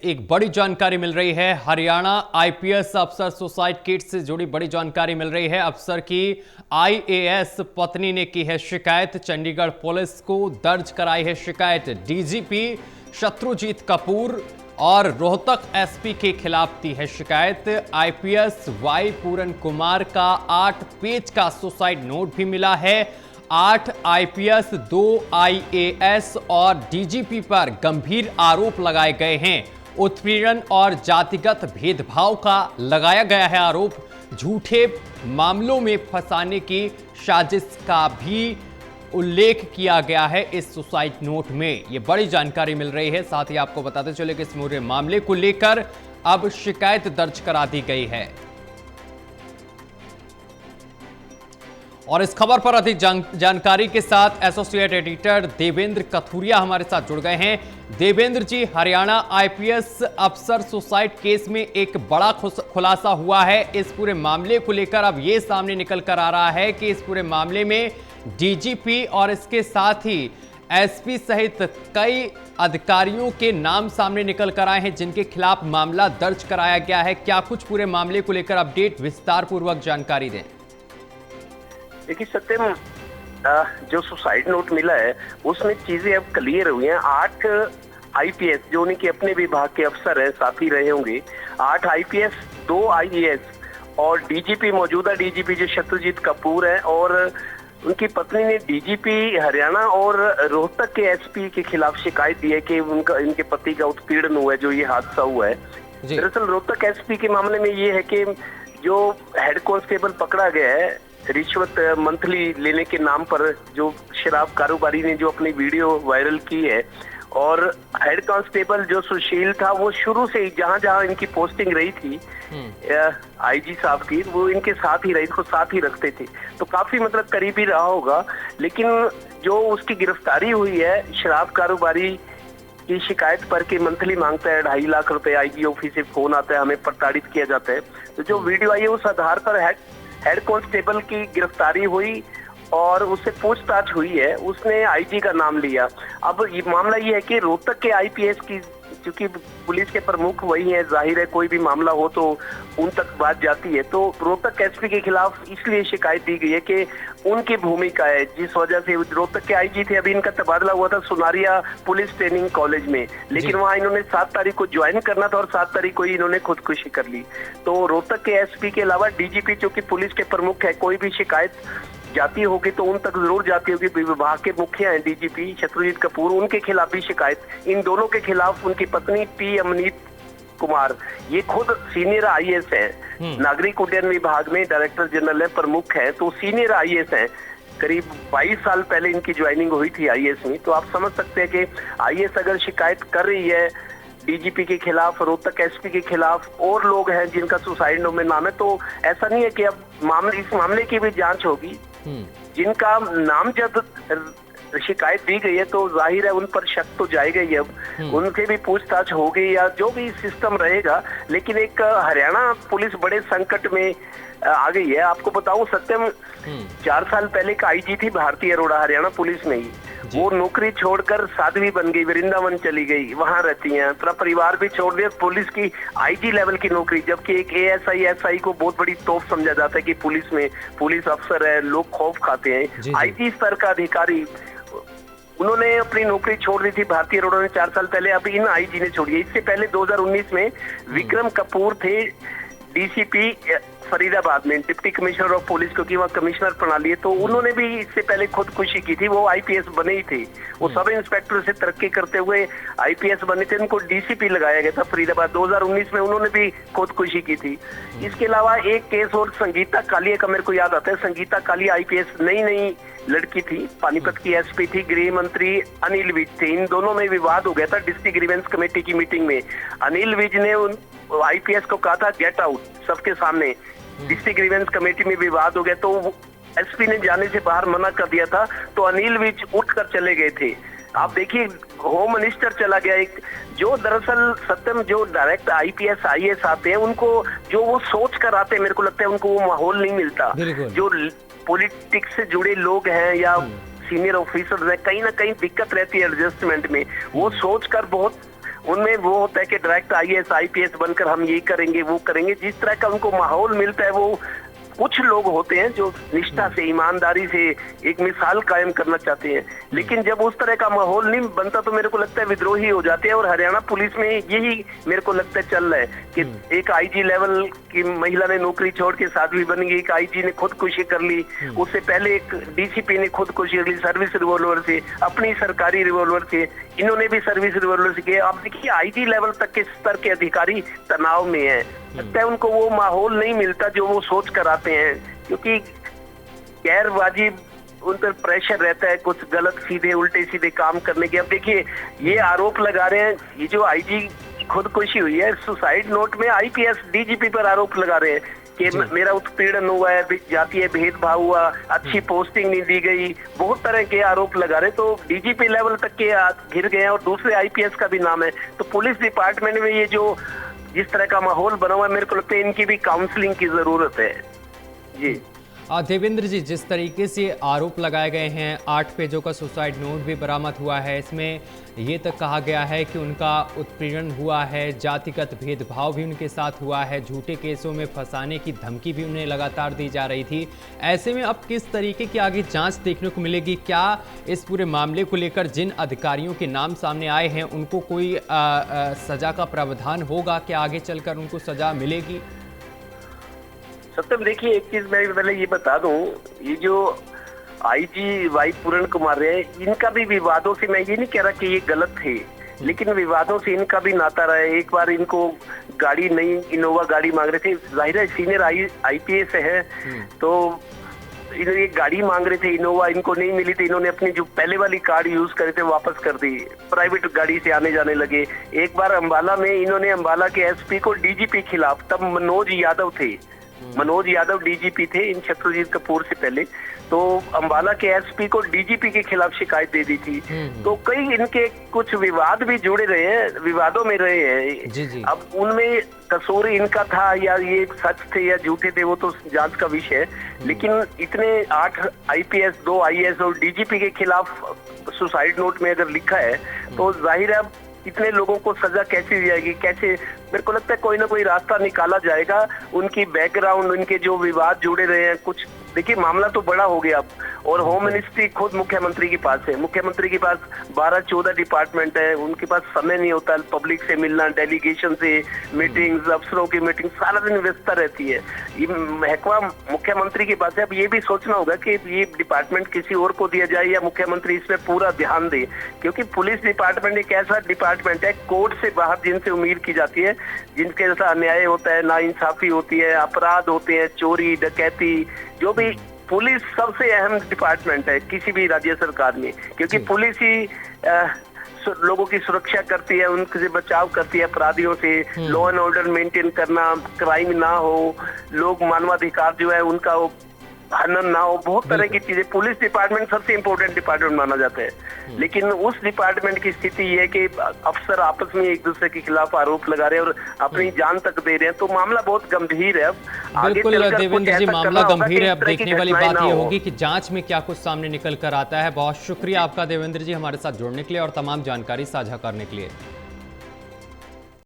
एक बड़ी जानकारी मिल रही है। हरियाणा आईपीएस अफसर सुसाइड किट से जुड़ी बड़ी जानकारी मिल रही है। अफसर की आईएएस पत्नी ने की है शिकायत। चंडीगढ़ पुलिस को दर्ज कराई है शिकायत। डीजीपी शत्रुजीत कपूर और रोहतक एसपी के खिलाफ दी है शिकायत। आईपीएस वाई पूरन कुमार का 8 पेज का सुसाइड नोट भी मिला है। 8 आईपीएस, 2 आईएएस और डीजीपी पर गंभीर आरोप लगाए गए हैं। उत्पीड़न और जातिगत भेदभाव का लगाया गया है आरोप। झूठे मामलों में फंसाने की साजिश का भी उल्लेख किया गया है इस सुसाइड नोट में। यह बड़ी जानकारी मिल रही है। साथ ही आपको बताते चले कि इस पूरे मामले को लेकर अब शिकायत दर्ज करा दी गई है। और इस खबर पर अधिक जानकारी के साथ एसोसिएट एडिटर देवेंद्र कथुरिया हमारे साथ जुड़ गए हैं। देवेंद्र जी, हरियाणा आईपीएस अफसर सुसाइड केस में एक बड़ा खुलासा हुआ है। इस पूरे मामले को लेकर अब यह सामने निकल कर आ रहा है कि इस पूरे मामले में डीजीपी और इसके साथ ही एसपी सहित कई अधिकारियों के नाम सामने निकल कर आए हैं जिनके खिलाफ मामला दर्ज कराया गया है। क्या कुछ पूरे मामले को लेकर अपडेट, विस्तार पूर्वक जानकारी दें। देखिए सत्यम, जो सुसाइड नोट मिला है उसमें चीजें अब क्लियर हुई हैं। 8 आईपीएस जो उनके अपने विभाग के अफसर हैं, साथी रहे होंगे, 8 आईपीएस, 2 आईएएस और डीजीपी, मौजूदा डीजीपी जो शत्रुजीत कपूर है, और उनकी पत्नी ने डीजीपी हरियाणा और रोहतक के एसपी के खिलाफ शिकायत दी है कि इनके पति का उत्पीड़न हुआ है, जो ये हादसा हुआ है। दरअसल रोहतक एसपी के मामले में ये है कि जो हेड कांस्टेबल पकड़ा गया है रिश्वत मंथली लेने के नाम पर, जो शराब कारोबारी ने जो अपनी वीडियो वायरल की है, और हेड कांस्टेबल जो सुशील था वो शुरू से ही जहां जहां इनकी पोस्टिंग रही थी आईजी साहब की, वो इनके साथ ही रही, इसको साथ ही रखते थे, तो काफी मतलब करीबी रहा होगा। लेकिन जो उसकी गिरफ्तारी हुई है शराब कारोबारी की शिकायत पर कि मंथली मांगता है 2.5 लाख रुपए, आईजी ऑफिस से फोन आता है, हमें प्रताड़ित किया जाता है, तो जो वीडियो आई है उस आधार पर हेड कांस्टेबल की गिरफ्तारी हुई और उससे पूछताछ हुई है। उसने आईजी का नाम लिया। अब ये मामला ये है कि रोहतक के आईपीएस की, क्योंकि पुलिस के प्रमुख वही है, जाहिर है कोई भी मामला हो तो उन तक बात जाती है, तो रोहतक एसपी के खिलाफ इसलिए शिकायत दी गई है कि उनकी भूमिका है, जिस वजह से रोहतक के आईजी थे, अभी इनका तबादला हुआ था सुनारिया पुलिस ट्रेनिंग कॉलेज में, लेकिन वहां इन्होंने 7 तारीख को ज्वाइन करना था और 7 तारीख को ही इन्होंने खुदकुशी कर ली। तो रोहतक के एसपी के अलावा डीजीपी जो कि पुलिस के प्रमुख है, कोई भी शिकायत जाती होगी तो उन तक जरूर जाती होगी। विभाग के मुखिया हैं डीजीपी शत्रुजीत कपूर, उनके खिलाफ भी शिकायत, इन दोनों के खिलाफ। उनकी पत्नी पी अमनीत कुमार, ये खुद सीनियर आईएएस है, नागरिक उड्डयन विभाग में डायरेक्टर जनरल है, प्रमुख है, तो सीनियर आईएएस है। करीब 22 साल पहले इनकी ज्वाइनिंग हुई थी आईएएस में, तो आप समझ सकते हैं कि आईएएस अगर शिकायत कर रही है डीजीपी के खिलाफ, रोहतक एसपी के खिलाफ, और लोग हैं जिनका सुसाइड नोट में नाम है, तो ऐसा नहीं है कि अब इस मामले की भी जांच होगी। जिनका नाम जब शिकायत दी गई है तो जाहिर है उन पर शक तो जाएगा ही, अब उनसे भी पूछताछ होगी या जो भी सिस्टम रहेगा। लेकिन एक हरियाणा पुलिस बड़े संकट में आ गई है। आपको बताऊं सत्यम, 4 साल पहले का आईजी थी भारती अरोड़ा हरियाणा पुलिस में ही, वो नौकरी छोड़कर साध्वी बन गई, वृंदावन चली गई, वहां रहती हैं, अपना परिवार भी छोड़ दिया, पुलिस की आईजी लेवल की नौकरी, जबकि एक एएसआई एसआई को बहुत बड़ी तोप समझा जाता है कि पुलिस में पुलिस अफसर है, लोग खौफ खाते हैं। आईजी स्तर का अधिकारी, उन्होंने अपनी नौकरी छोड़ दी थी भारती अरोड़ा ने 4 साल पहले, अब इन आईजी ने छोड़ी है। इससे पहले 2019 में विक्रम कपूर थे डीसीपी फरीदाबाद में, डिप्टी कमिश्नर ऑफ पुलिस, क्योंकि वहाँ कमिश्नर प्रणाली है, तो उन्होंने भी इससे पहले खुदकुशी की थी। वो आईपीएस बने ही थे, वो सब इंस्पेक्टर से तरक्की करते हुए आईपीएस बने थे, उनको डीसीपी लगाया गया था फरीदाबाद। 2019 में उन्होंने भी खुदकुशी की थी। इसके अलावा एक केस और संगीता कालिया का मेरे को याद आता है। संगीता कालिया आईपीएस नई लड़की थी, पानीपत की एसपी थी, गृह मंत्री अनिल विज थे, इन दोनों में विवाद हो गया था डिस्ट्रिक्ट ग्रीवेंस कमेटी की मीटिंग में। अनिल विज ने आईपीएस को कहा था गेट आउट सबके सामने, डिस्ट्रिक्ट ग्रीवेंस कमेटी में विवाद हो गया तो एसपी ने जाने से बाहर मना कर दिया था, तो अनिल विज उठकर चले गए थे। आप देखिए होम मिनिस्टर चला गया एक, जो दरअसल सत्यम जो डायरेक्ट आईपीएस आईएएस आते हैं उनको जो वो सोच कर आते हैं, मेरे को लगता है उनको वो माहौल नहीं मिलता। जो पॉलिटिक्स से जुड़े लोग हैं या सीनियर ऑफिसर्स हैं, कहीं ना कहीं दिक्कत रहती है एडजस्टमेंट में। वो सोच कर बहुत उनमें वो होता है कि डायरेक्ट आईएएस आईपीएस बनकर हम ये करेंगे वो करेंगे। जिस तरह का उनको माहौल मिलता है, वो कुछ लोग होते हैं जो निष्ठा से, ईमानदारी से एक मिसाल कायम करना चाहते हैं, लेकिन जब उस तरह का माहौल नहीं बनता तो मेरे को लगता है विद्रोही हो जाते हैं। और हरियाणा पुलिस में यही मेरे को लगता है चल रहा है कि एक आईजी लेवल की महिला ने नौकरी छोड़ के साध्वी बन गई, एक आईजी ने खुदकुशी कर ली, उससे पहले एक डीसीपी ने खुदकुशी कर ली सर्विस रिवॉल्वर से, अपनी सरकारी रिवॉल्वर से, इन्होंने भी सर्विस रिवॉल्वर से किया। अब देखिए आईजी लेवल तक के स्तर के अधिकारी तनाव में है, लगता है उनको वो माहौल नहीं मिलता जो वो सोच कर आते हैं, क्योंकि गैर वाजिब उन पर प्रेशर रहता है कुछ गलत सीधे उल्टे सीधे काम करने के। अब देखिए ये आरोप लगा रहे हैं, ये जो आईजी खुदकुशी हुई है, सुसाइड नोट में आईपीएस डीजीपी पर आरोप लगा रहे हैं कि मेरा उत्पीड़न हुआ है, जातीय भेदभाव हुआ, अच्छी पोस्टिंग नहीं दी गई, बहुत तरह के आरोप लगा रहे। तो डीजीपी लेवल तक के घिर गए हैं और दूसरे आईपीएस का भी नाम है। तो पुलिस डिपार्टमेंट में ये जो जिस तरह का माहौल बना हुआ है, मेरे को लगता है इनकी भी काउंसलिंग की जरूरत है। जी देवेंद्र जी, जिस तरीके से आरोप लगाए गए हैं, 8 पेजों का सुसाइड नोट भी बरामद हुआ है, इसमें ये तक कहा गया है कि उनका उत्पीड़न हुआ है, जातिगत भेदभाव भी उनके साथ हुआ है, झूठे केसों में फंसाने की धमकी भी उन्हें लगातार दी जा रही थी। ऐसे में अब किस तरीके की आगे जांच देखने को मिलेगी? क्या इस पूरे मामले को लेकर जिन अधिकारियों के नाम सामने आए हैं उनको कोई सजा का प्रावधान होगा? क्या आगे चलकर उनको सजा मिलेगी? सत्यम, देखिए एक चीज मैं पहले ये बता दूं, ये जो आईजी वाई पूरण कुमार रहे, इनका भी विवादों से, मैं ये नहीं कह रहा कि ये गलत थे, लेकिन विवादों से इनका भी नाता रहा है। एक बार इनको गाड़ी, नई इनोवा गाड़ी मांग रहे थे, जाहिर है सीनियर आईपीएस है, तो इन्होंने एक गाड़ी मांग रहे थे इनोवा, इनको नहीं मिली थी, इन्होंने अपनी जो पहले वाली कार यूज करे थे वापस कर दी, प्राइवेट गाड़ी से आने जाने लगे। एक बार अंबाला में इन्होंने अंबाला के एसपी को डीजीपी खिलाफ, तब मनोज यादव थे, मनोज यादव डीजीपी थे इन शत्रुजीत कपूर से पहले, तो अंबाला के एसपी को डीजीपी के खिलाफ शिकायत दे दी थी। तो कई इनके कुछ विवाद भी जुड़े रहे हैं, विवादों में रहे हैं। जी। अब उनमें कसूर इनका था या ये सच थे या झूठे थे, वो तो जांच का विषय है, लेकिन इतने 8 आईपीएस, 2 आईएएस और डीजीपी के खिलाफ सुसाइड नोट में अगर लिखा है तो जाहिर है इतने लोगों को सजा कैसे दी जाएगी, कैसे, मेरे को लगता है कोई ना कोई रास्ता निकाला जाएगा। उनकी बैकग्राउंड, उनके जो विवाद जुड़े रहे हैं, कुछ देखिए मामला तो बड़ा हो गया अब, और होम मिनिस्ट्री खुद मुख्यमंत्री के पास है, मुख्यमंत्री के पास 12-14 डिपार्टमेंट है, उनके पास समय नहीं होता पब्लिक से मिलना, डेलीगेशन से मीटिंग्स, अफसरों की मीटिंग सारा दिन व्यस्त रहती है। ये महकमा मुख्यमंत्री के पास है। अब ये भी सोचना होगा कि ये डिपार्टमेंट किसी और को दिया जाए या मुख्यमंत्री इस पर पूरा ध्यान दे, क्योंकि पुलिस डिपार्टमेंट एक ऐसा डिपार्टमेंट है कोर्ट से बाहर जिनसे उम्मीद की जाती है, जिनके जैसा अन्याय होता है, नाइंसाफी होती है, अपराध होते हैं, चोरी डकैती, जो भी, पुलिस सबसे अहम डिपार्टमेंट है किसी भी राज्य सरकार में, क्योंकि पुलिस ही लोगों की सुरक्षा करती है, उनसे बचाव करती है अपराधियों से, लॉ एंड ऑर्डर मेंटेन करना, क्राइम ना हो, लोग मानवाधिकार जो है उनका वो हनन ना हो, बहुत तरह की चीजें। पुलिस डिपार्टमेंट सबसे इम्पोर्टेंट डिपार्टमेंट माना जाता है, लेकिन उस डिपार्टमेंट की स्थिति ये है कि अफसर आपस में एक दूसरे के खिलाफ आरोप लगा रहे हैं और अपनी जान तक दे रहे हैं, तो मामला बहुत गंभीर है। अब बिल्कुल देवेंद्र जी, मामला गंभीर है। अब देखने वाली बात ये होगी कि जांच में क्या कुछ सामने निकल कर आता है। बहुत शुक्रिया आपका देवेंद्र जी हमारे साथ जुड़ने के लिए और तमाम जानकारी साझा करने के लिए।